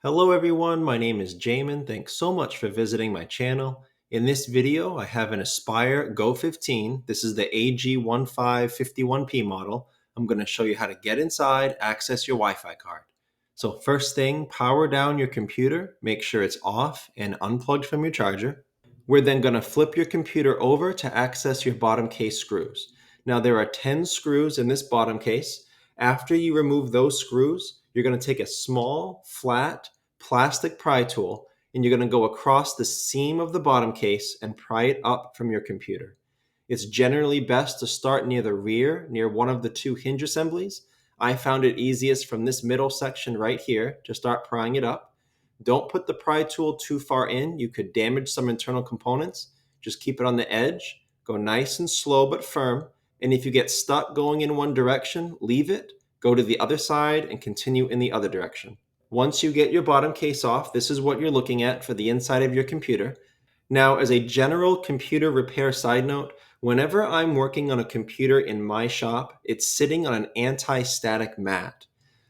Hello everyone, my name is Jamin. Thanks so much for visiting my channel. In this video, I have an Aspire Go 15. This is the AG15-51P model. I'm going to show you how to get inside, access your Wi-Fi card. So first thing, power down your computer, make sure it's off and unplugged from your charger. We're then going to flip your computer over to access your bottom case screws. Now there are 10 screws in this bottom case. After you remove those screws, you're going to take a small, flat, plastic pry tool and you're going to go across the seam of the bottom case and pry it up from your computer. It's generally best to start near the rear, near one of the two hinge assemblies. I found it easiest from this middle section right here to start prying it up. Don't put the pry tool too far in. You could damage some internal components. Just keep it on the edge. Go nice and slow but firm. And if you get stuck going in one direction, leave it, go to the other side and continue in the other direction. Once you get your bottom case off, this is what you're looking at for the inside of your computer. Now, as a general computer repair side note, whenever I'm working on a computer in my shop, it's sitting on an anti-static mat.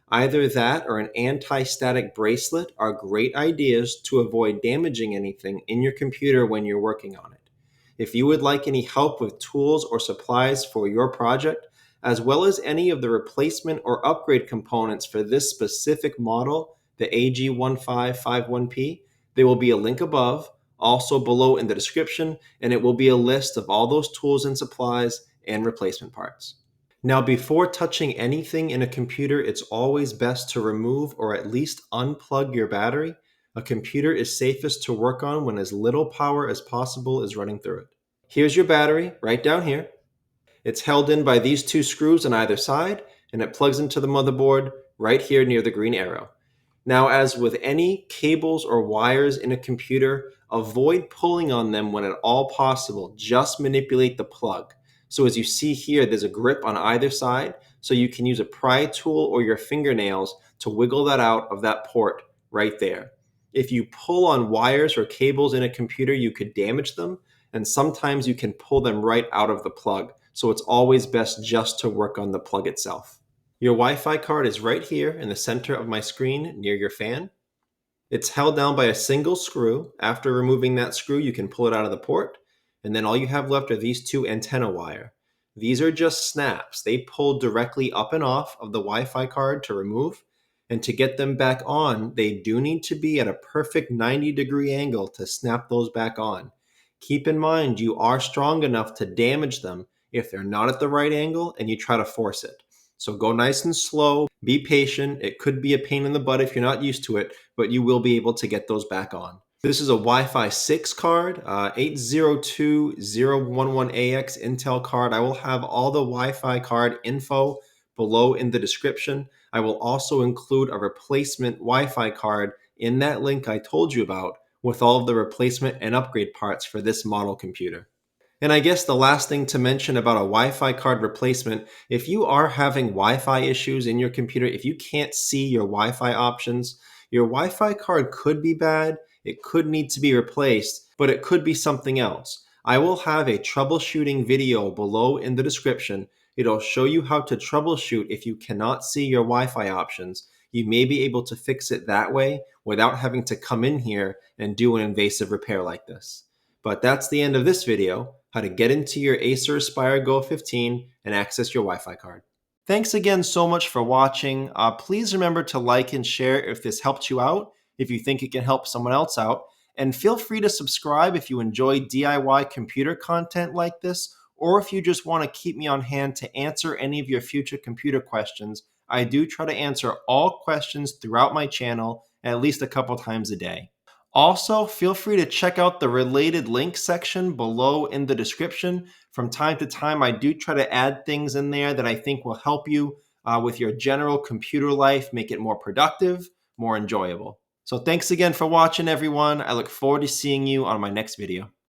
Either that or an anti-static bracelet are great ideas to avoid damaging anything in your computer when you're working on it. If you would like any help with tools or supplies for your project, as well as any of the replacement or upgrade components for this specific model, the AG1551P, there will be a link above, also below in the description, and it will be a list of all those tools and supplies and replacement parts. Now, before touching anything in a computer, it's always best to remove or at least unplug your battery. A computer is safest to work on when as little power as possible is running through it. Here's your battery right down here. It's held in by these two screws on either side, and it plugs into the motherboard right here near the green arrow. Now, as with any cables or wires in a computer, avoid pulling on them when at all possible. Just manipulate the plug. So as you see here, there's a grip on either side, so you can use a pry tool or your fingernails to wiggle that out of that port right there. If you pull on wires or cables in a computer, you could damage them, and sometimes you can pull them right out of the plug. So it's always best just to work on the plug itself. Your Wi-Fi card is right here in the center of my screen near your fan. It's held down by a single screw. After removing that screw, you can pull it out of the port. And then all you have left are these two antenna wire. These are just snaps. They pull directly up and off of the Wi-Fi card to remove. And to get them back on, they do need to be at a perfect 90-degree angle to snap those back on. Keep in mind, you are strong enough to damage them if they're not at the right angle and you try to force it. So go nice and slow, be patient. It could be a pain in the butt if you're not used to it, but you will be able to get those back on. This is a Wi-Fi 6 card, 802011AX Intel card. I will have all the Wi-Fi card info below in the description. I will also include a replacement Wi-Fi card in that link I told you about with all of the replacement and upgrade parts for this model computer. And I guess the last thing to mention about a Wi-Fi card replacement, if you are having Wi-Fi issues in your computer, if you can't see your Wi-Fi options, your Wi-Fi card could be bad, it could need to be replaced, but it could be something else. I will have a troubleshooting video below in the description. It'll show you how to troubleshoot if you cannot see your Wi-Fi options. You may be able to fix it that way without having to come in here and do an invasive repair like this. But that's the end of this video, how to get into your Acer Aspire Go 15 and access your Wi-Fi card. Thanks again so much for watching. Please remember to like and share if this helped you out, if you think it can help someone else out. And feel free to subscribe if you enjoy DIY computer content like this, or if you just want to keep me on hand to answer any of your future computer questions. I do try to answer all questions throughout my channel at least a couple times a day. Also, feel free to check out the related link section below in the description. From time to time, I do try to add things in there that I think will help you with your general computer life, make it more productive, more enjoyable. So thanks again for watching, everyone. I look forward to seeing you on my next video.